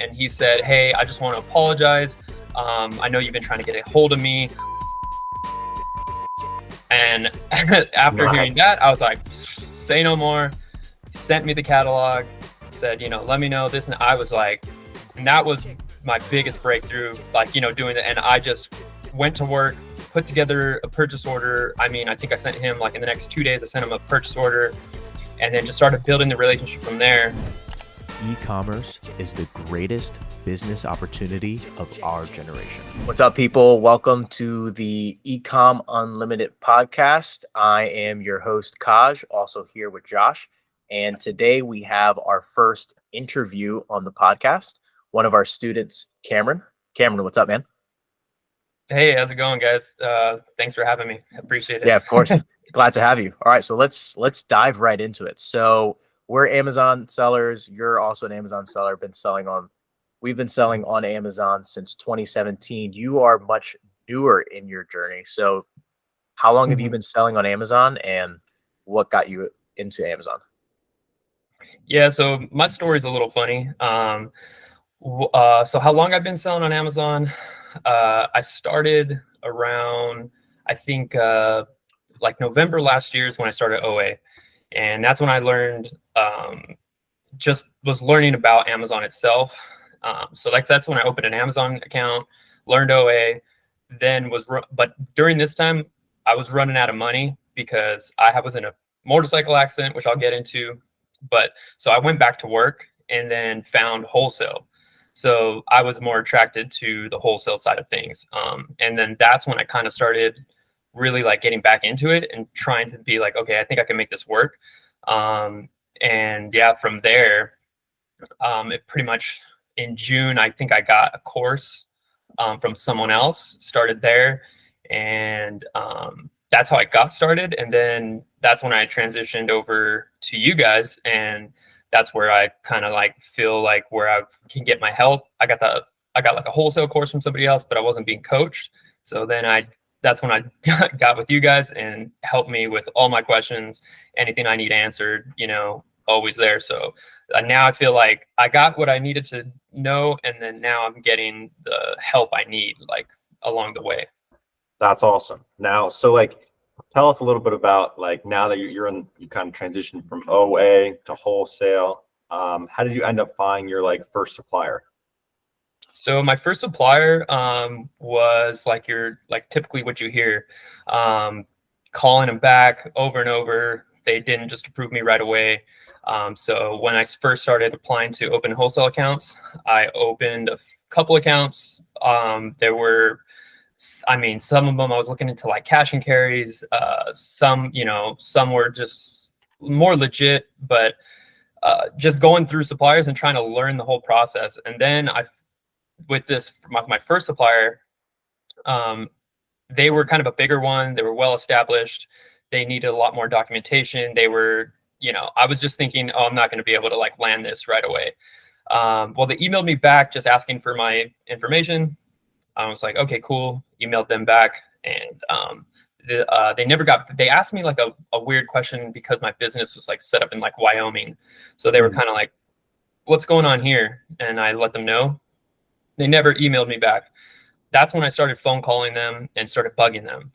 and he said, hey, I just want to apologize. I know you've been trying to get a hold of me. And after hearing that, I was like, say no more. He sent me the catalog, said, let me know this. And I was like, and that was my biggest breakthrough, doing that. And I just went to work, put together a purchase order. I think I sent him in the next 2 days, I sent him a purchase order, and then just started building the relationship from there. E-commerce is the greatest business opportunity of our generation. What's up, people? Welcome to the Ecom Unlimited podcast. I am your host, Kaj, also here with Josh. And today we have our first interview on the podcast. One of our students, Cameron. Cameron, what's up, man? Hey, how's it going, guys? Thanks for having me. I appreciate it. Yeah, of course. Glad to have you. All right, so let's dive right into it. So we're Amazon sellers. You're also an Amazon seller. We've been selling on Amazon since 2017. You are much newer in your journey. So how long have you been selling on Amazon, and what got you into Amazon? Yeah, so my story is a little funny. So how long I've been selling on Amazon? I started around, I think, November last year is when I started OA. And that's when I learned, just was learning about Amazon itself. So that's when I opened an Amazon account, learned OA, but during this time, I was running out of money because I was in a motorcycle accident, which I'll get into. So I went back to work and then found wholesale. So I was more attracted to the wholesale side of things. And then that's when I kind of started really getting back into it and trying to be okay, I think I can make this work. And yeah, from there, it pretty much in June, I think I got a course from someone else, started there. And that's how I got started. And then that's when I transitioned over to you guys. And that's where I kind of feel where I can get my help. I got a wholesale course from somebody else, but I wasn't being coached. So then that's when I got with you guys and helped me with all my questions, anything I need answered, always there. So now I feel like I got what I needed to know. And then now I'm getting the help I need along the way. That's awesome. Now, so tell us a little bit about now that you kind of transitioned from OA to wholesale. How did you end up finding your first supplier? So my first supplier was typically what you hear, calling them back over and over. They didn't just approve me right away. So when I first started applying to open wholesale accounts, I opened a couple accounts. There were, some of them I was looking into cash and carries. Some were just more legit, but just going through suppliers and trying to learn the whole process. And then my first supplier, they were kind of a bigger one. They were well established. They needed a lot more documentation. They were, I was just thinking, oh, I'm not going to be able to land this right away. Well, they emailed me back just asking for my information. I was like, okay, cool. Emailed them back, and they asked me a weird question because my business was set up in Wyoming. So they were kind of what's going on here? And I let them know. They never emailed me back. That's when I started phone calling them and started bugging them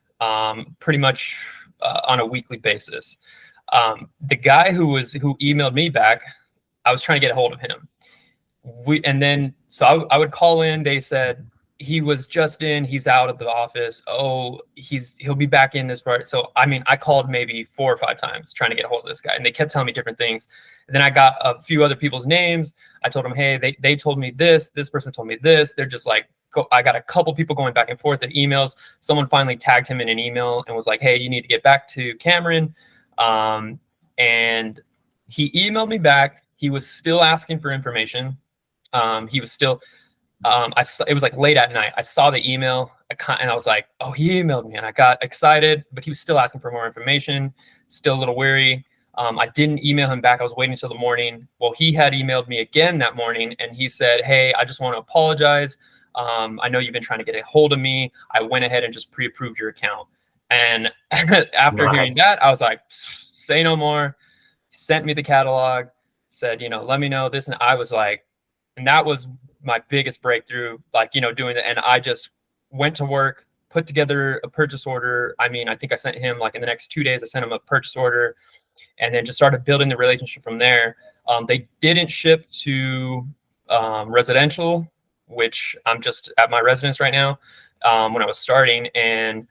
pretty much on a weekly basis. The guy who emailed me back, I was trying to get a hold of him. I would call in. They said, he was just in, he's out of the office. Oh, he'll be back in this part. So, I called maybe 4 or 5 times trying to get a hold of this guy, and they kept telling me different things. And then I got a few other people's names. I told them, hey, they told me this person told me this. They're just I got a couple people going back and forth at emails. Someone finally tagged him in an email and was like, hey, you need to get back to Cameron. And he emailed me back. He was still asking for information. He was still, it was late at night. I saw the email and I was like, oh, he emailed me, and I got excited, but he was still asking for more information, still a little weary. I didn't email him back. I was waiting until the morning. Well, he had emailed me again that morning, and he said, hey, I just want to apologize. I know you've been trying to get a hold of me. I went ahead and just pre-approved your account. And after hearing that, I was like, say no more. He sent me the catalog, said, let me know this. And I was like, and that was my biggest breakthrough, like, doing it. And I just went to work, put together a purchase order. I mean, I think I sent him, like, in the next 2 days, I sent him a purchase order, and then just started building the relationship from there. They didn't ship to residential, which I'm just at my residence right now, when I was starting. And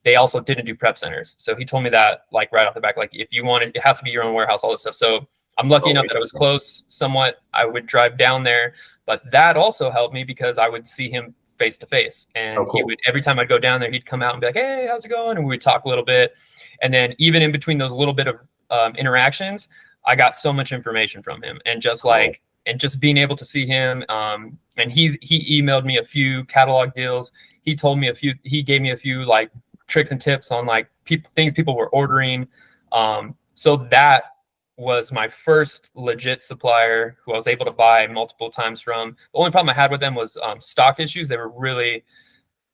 they also didn't do prep centers. So he told me that, like, right off the back, like, if you want it, it has to be your own warehouse, all this stuff. So I'm lucky enough that I was close somewhat. I would drive down there, but that also helped me because I would see him face to face. And he would, every time I'd go down there, he'd come out and be like, hey, how's it going? And we would talk a little bit. And then even in between those little bit of interactions, I got so much information from him, and just like, and just being able to see him. And he emailed me a few catalog deals. He gave me a few like tricks and tips on like things people were ordering. So that was my first legit supplier who I was able to buy multiple times from. The only problem I had with them was stock issues. They were really,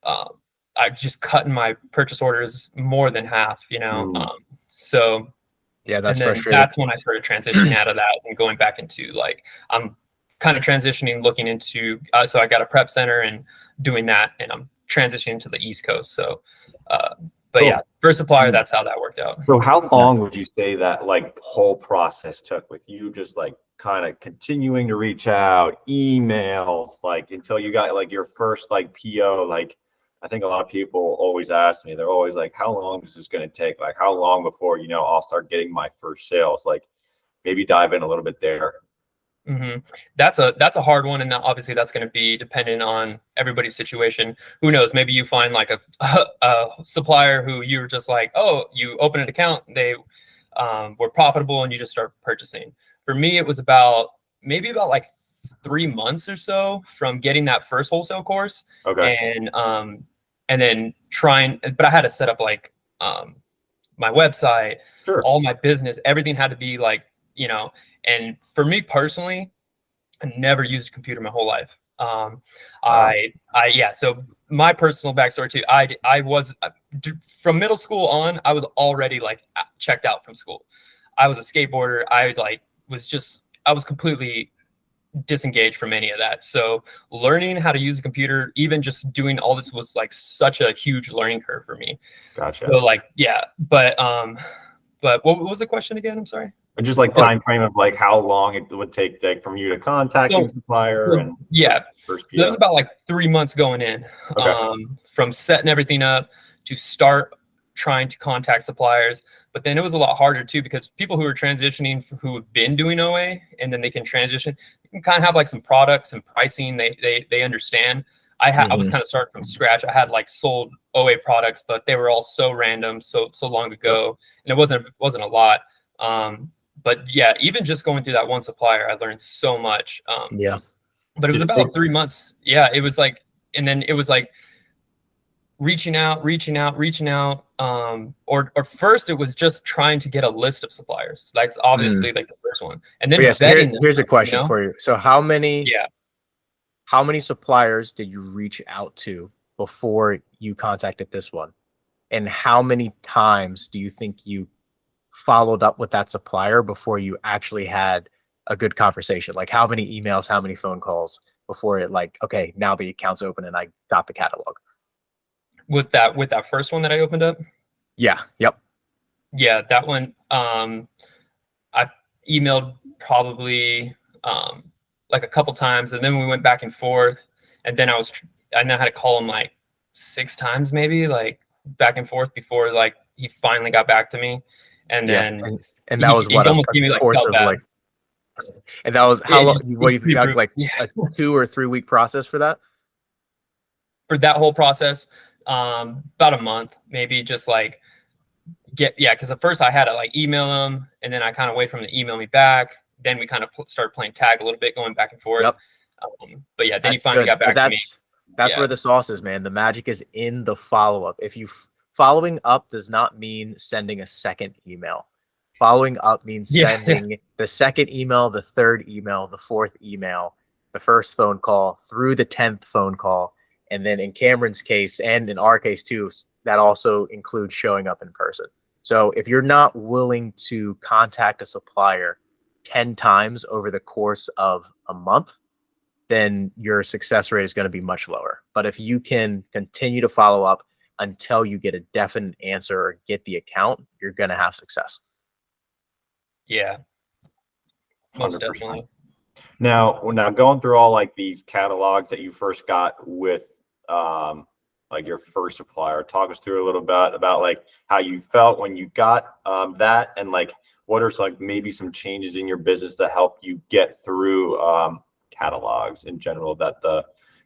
I just cutting my purchase orders more than half, so yeah, that's and then frustrating. that's when I started transitioning out of that and going back into, like, I'm kind of transitioning, looking into, so I got a prep center and doing that, and I'm transitioning to the East Coast. So, but yeah, first supplier, that's how that worked out. So how long would you say that like whole process took with you just like kind of continuing to reach out, emails, like until you got like your first like PO? Like, I think a lot of people always ask me, they're always like, how long is this going to take? Like, how long before, I'll start getting my first sales? Like, maybe dive in a little bit there. Mm-hmm. That's a hard one. And obviously that's going to be dependent on everybody's situation. Who knows? Maybe you find like a supplier who you're just like, oh, you open an account, they were profitable, and you just start purchasing. For me, it was maybe about like 3 months or so from getting that first wholesale course. Okay. And then trying, but I had to set up like my website, all my business, everything had to be like, and for me personally, I never used a computer my whole life. So my personal backstory too, I was from middle school on, I was already like checked out from school. I was a skateboarder. I was completely disengaged from any of that. So learning how to use a computer, even just doing all this, was like such a huge learning curve for me. Gotcha. So like, yeah, but what was the question again? I'm sorry. And just like time frame of like how long it would take like from you to contacting supplier and first PO. That was about like 3 months going in, from setting everything up to start trying to contact suppliers. But then it was a lot harder too, because people who are transitioning, who have been doing OA, and then they can transition, you can kind of have like some products and pricing they understand. I was kind of starting from scratch. I had like sold OA products, but they were all so random, so long ago, and it wasn't a lot. But yeah, even just going through that one supplier, I learned so much. But it was about 3 months. Yeah, it was like, and then it was like reaching out. Or first it was just trying to get a list of suppliers. That's obviously like the first one. And then here's a question for you. So how many suppliers did you reach out to before you contacted this one? And how many times do you think you followed up with that supplier before you actually had a good conversation? Like, how many emails, how many phone calls before it, like, okay, now the account's open and I got the catalog? Was that with that first one that I opened up? Yeah. Yep. Yeah, that one. I emailed probably like a couple times, and then we went back and forth, and then I had to call him like 6 times, maybe, like back and forth, before like he finally got back to me. And then and that was what almost gave me like course of like, and that was how long? What do you got, like a 2 or 3 week process for that? For that whole process, about a month, maybe, just like because at first I had to like email them, and then I kind of wait for them to email me back. Then we kind of started playing tag a little bit, going back and forth. Yep. But yeah, then he finally got back to me. That's where the sauce is, man. The magic is in the follow-up. If you following up does not mean sending a second email. Following up means sending the second email, the third email, the fourth email, the first phone call, through the 10th phone call. And then in Cameron's case, and in our case too, that also includes showing up in person. So if you're not willing to contact a supplier 10 times over the course of a month, then your success rate is going to be much lower. But if you can continue to follow up until you get a definite answer or get the account, you're going to have success. Yeah, most 100%. definitely. Now going through all like these catalogs that you first got with like your first supplier, talk us through a little bit about like how you felt when you got that, and like what are like maybe some changes in your business that help you get through catalogs in general that the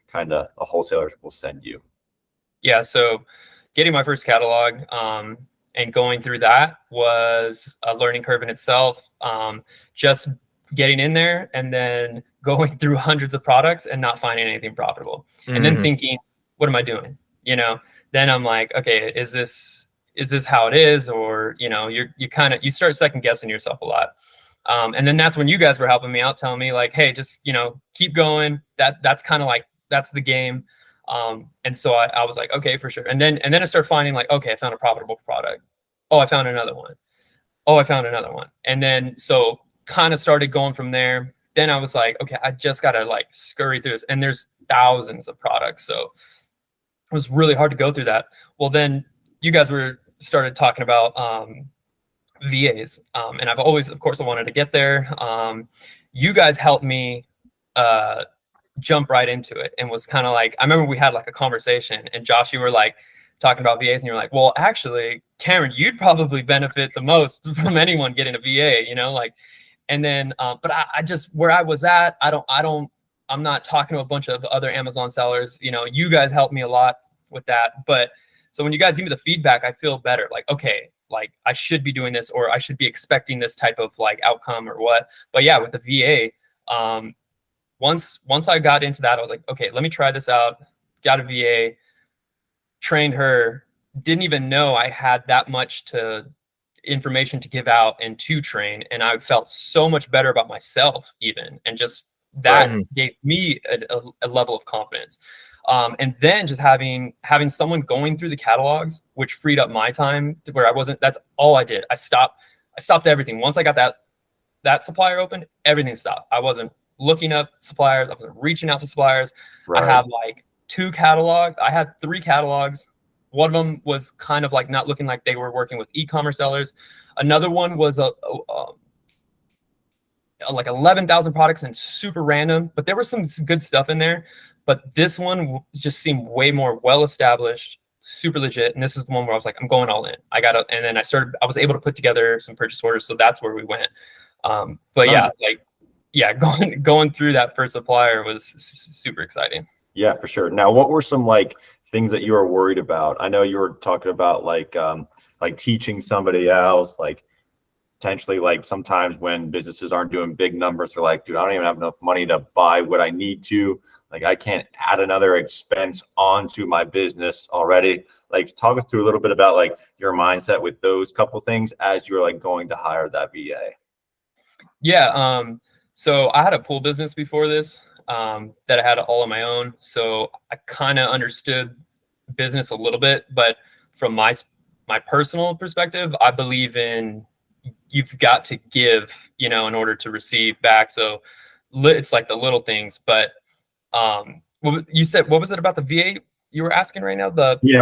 kind of wholesalers will send you. Yeah, so getting my first catalog and going through that was a learning curve in itself. Just getting in there and then going through hundreds of products and not finding anything profitable, and then thinking, what am I doing? You know, then I'm like, okay, is this how it is? Or, you know, you start second guessing yourself a lot. And then that's when you guys were helping me out, telling me like, hey, just, you know, keep going. That's kind of like, that's the game. And so I was like, okay, for sure. And then I started finding like, okay, I found a profitable product. Oh, I found another one. Oh, I found another one. And then, so kind of started going from there. Then I was like, okay, I just got to like scurry through this. And there's thousands of products. So it was really hard to go through that. Well, then you guys started talking about, VAs. And I've always, of course, I wanted to get there. You guys helped me, jump right into it, and was kind of like, I remember we had like a conversation, and Josh, you were like talking about VAs, and you were like, well, actually, Cameron, you'd probably benefit the most from anyone getting a VA, you know, like, and then, but I just, where I was at, I'm not talking to a bunch of other Amazon sellers, you know, you guys helped me a lot with that. But so when you guys give me the feedback, I feel better, like, okay, like I should be doing this, or I should be expecting this type of like outcome or what. But yeah, with the VA, once I got into that, I was like, okay, let me try this out. Got a VA, trained her, didn't even know I had that much information to give out and to train. And I felt so much better about myself even. And just that gave me a level of confidence. And then just having someone going through the catalogs, which freed up my time to where that's all I did. I stopped everything. Once I got that supplier open, everything stopped. I wasn't looking up suppliers. I wasn't reaching out to suppliers. Right. I have like 2 catalogs. I had 3 catalogs. One of them was kind of like not looking like they were working with e-commerce sellers. Another one was like 11,000 products and super random, but there was some good stuff in there. But this one just seemed way more well-established, super legit. And this is the one where I was like, I'm going all in. And then I was able to put together some purchase orders. So that's where we went. Going through that first supplier was super exciting. Yeah, for sure. Now, what were some like things that you were worried about? I know you were talking about like teaching somebody else, like potentially like sometimes when businesses aren't doing big numbers, they're like, dude, I don't even have enough money to buy what I need to. Like, I can't add another expense onto my business already. Like, talk us through a little bit about like your mindset with those couple things as you're like going to hire that VA. Yeah. So I had a pool business before this that I had all on my own. So I kind of understood business a little bit, but from my personal perspective, I believe in you've got to give, you know, in order to receive back. So it's like the little things. But you said, what was it about the VA you were asking right now? Did you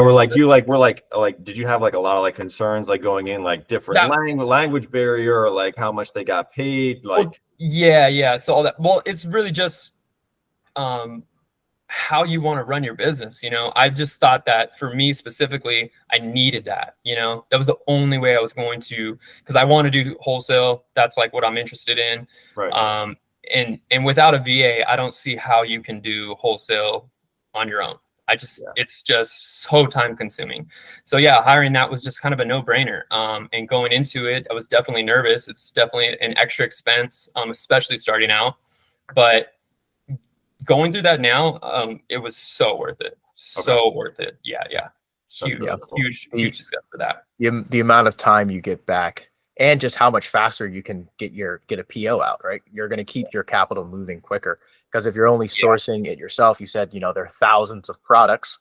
have like a lot of like concerns like going in, like different language barrier, or like how much they got paid? Like, well, yeah. So all that. Well, it's really just how you want to run your business. You know, I just thought that for me specifically, I needed that. You know, that was the only way I was going to, because I want to do wholesale. That's like what I'm interested in. Right. And without a VA, I don't see how you can do wholesale on your own. It's just so time consuming. So yeah, hiring that was just kind of a no brainer. And going into it, I was definitely nervous. It's definitely an extra expense, especially starting out, but going through that now, it was so worth it. So worth it. Yeah. Huge step for that. The amount of time you get back, and just how much faster you can get a PO out, right? You're going to keep your capital moving quicker, because if you're only sourcing it yourself, you said, you know, there are thousands of products,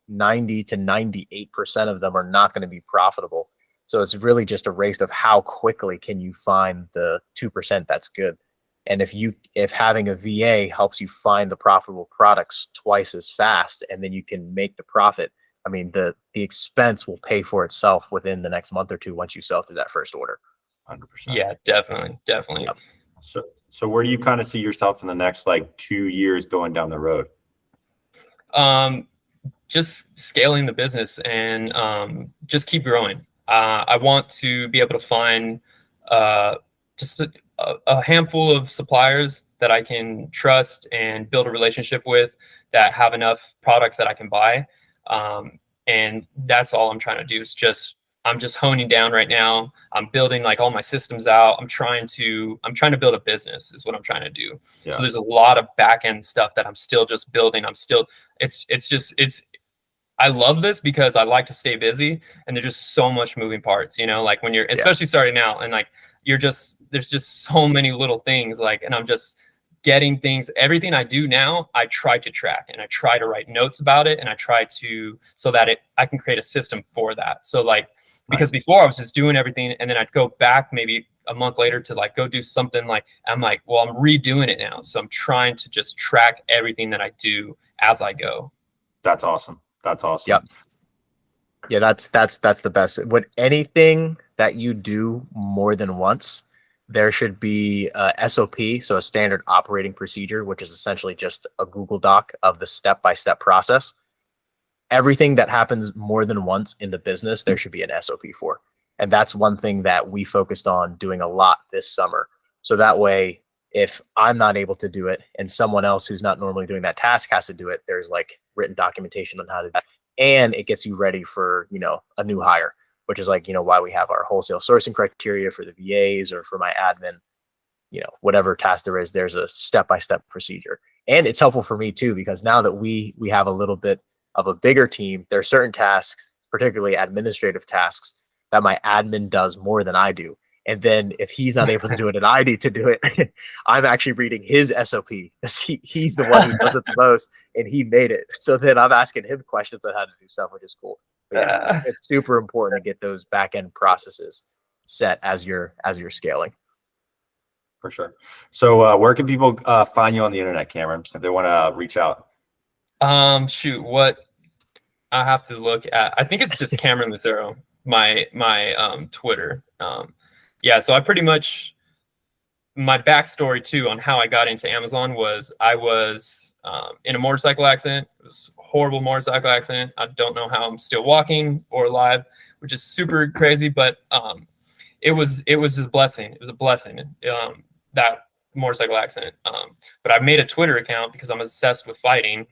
90 to 98% of them are not going to be profitable. So it's really just a race of how quickly can you find the 2% that's good. And if having a VA helps you find the profitable products twice as fast, and then you can make the profit, I mean, the expense will pay for itself within the next month or two once you sell through that first order. 100%. Yeah, definitely. Yep. So where do you kind of see yourself in the next like 2 years going down the road? Just scaling the business and just keep growing. I want to be able to find just a handful of suppliers that I can trust and build a relationship with that have enough products that I can buy. And that's all I'm trying to do is I'm just honing down right now. I'm building like all my systems out. I'm trying to build a business is what I'm trying to do. Yeah. So there's a lot of back end stuff that I'm still just building. I love this because I like to stay busy, and there's just so much moving parts, like when you're especially starting out, and like there's just so many little things, like, and I'm just getting things, everything I do now, I try to track, and I try to write notes about it, and I try to, so that I can create a system for that. So like, because before I was just doing everything, and then I'd go back maybe a month later to like go do something, like I'm like, well, I'm redoing it now. So I'm trying to just track everything that I do as I go. That's awesome. That's awesome. Yep. Yeah, that's the best. With anything that you do more than once, there should be a SOP, so a standard operating procedure, which is essentially just a Google Doc of the step-by-step process. Everything that happens more than once in the business, there should be an SOP for. And that's one thing that we focused on doing a lot this summer. So that way, if I'm not able to do it and someone else who's not normally doing that task has to do it, there's like written documentation on how to do that. And it gets you ready for, a new hire, which is like, why we have our wholesale sourcing criteria for the VAs or for my admin, whatever task there is, there's a step-by-step procedure. And it's helpful for me too, because now that we have a little bit of a bigger team, there are certain tasks, particularly administrative tasks, that my admin does more than I do. And then if he's not able to do it and I need to do it, I'm actually reading his SOP. He's the one who does it the most, and he made it. So then I'm asking him questions on how to do stuff, which is cool. But yeah, it's super important to get those back end processes set as you're scaling. For sure. So where can people find you on the internet, Cameron, if they want to reach out? Shoot, what I have to look at, I think it's just Cameron Lucero, my Twitter. Yeah, so I pretty much, my backstory too on how I got into Amazon was I was in a motorcycle accident. It was a horrible motorcycle accident. I don't know how I'm still walking or alive, which is super crazy, but it was a blessing. It was a blessing, that motorcycle accident. But I made a Twitter account because I'm obsessed with fighting.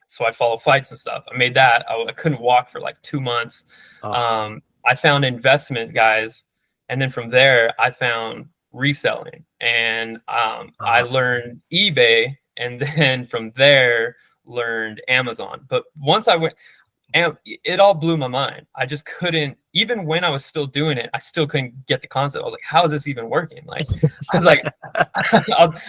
So I follow fights and stuff. I made that. I couldn't walk for like 2 months. I found investment guys. And then from there, I found reselling, and I learned eBay, and then from there learned Amazon. But once I went, it all blew my mind. I just couldn't, even when I was still doing it, I still couldn't get the concept. I was like, how is this even working? Like, I was like,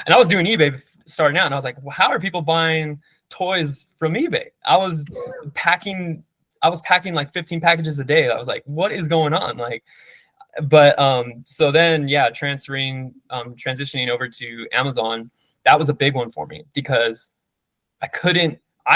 I was doing eBay starting out, and I was like, well, how are people buying toys from eBay? I was packing like 15 packages a day. I was like, what is going on? Like, but so then, yeah, transitioning over to Amazon, that was a big one for me because I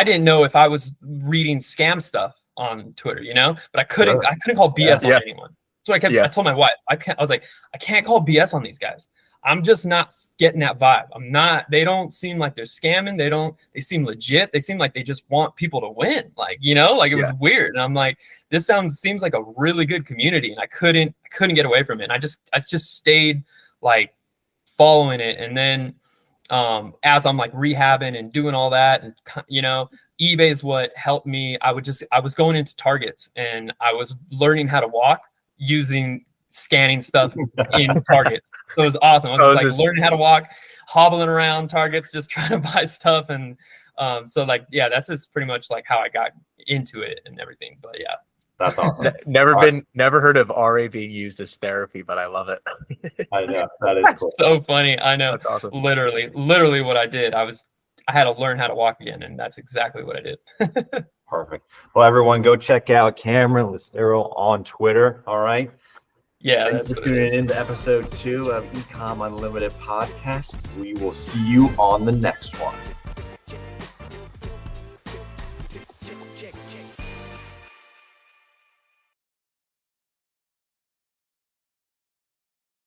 didn't know if I was reading scam stuff on Twitter, but I couldn't call BS on anyone. So I told my wife, I can't call BS on these guys. I'm just not getting that vibe. They don't seem like they're scamming. They seem legit. They seem like they just want people to win. Like, it was weird. And I'm like, this seems like a really good community. And I couldn't get away from it. And I just stayed like following it. And then as I'm like rehabbing and doing all that, and eBay is what helped me. I was going into Targets, and I was learning how to walk using scanning stuff in Targets. So it was awesome. I was just learning how to walk, hobbling around Targets, just trying to buy stuff. And so like, yeah, that's just pretty much like how I got into it and everything. But yeah. That's awesome. Never heard of RA being used as therapy, but I love it. I know. That is cool. So funny. I know. That's awesome. Literally what I did. I had to learn how to walk again, and that's exactly what I did. Perfect. Well, everyone, go check out Cameron Lucero on Twitter. All right. Yeah, Thanks that's for what it is. tuning in to episode 2 of Ecom Unlimited podcast. We will see you on the next one.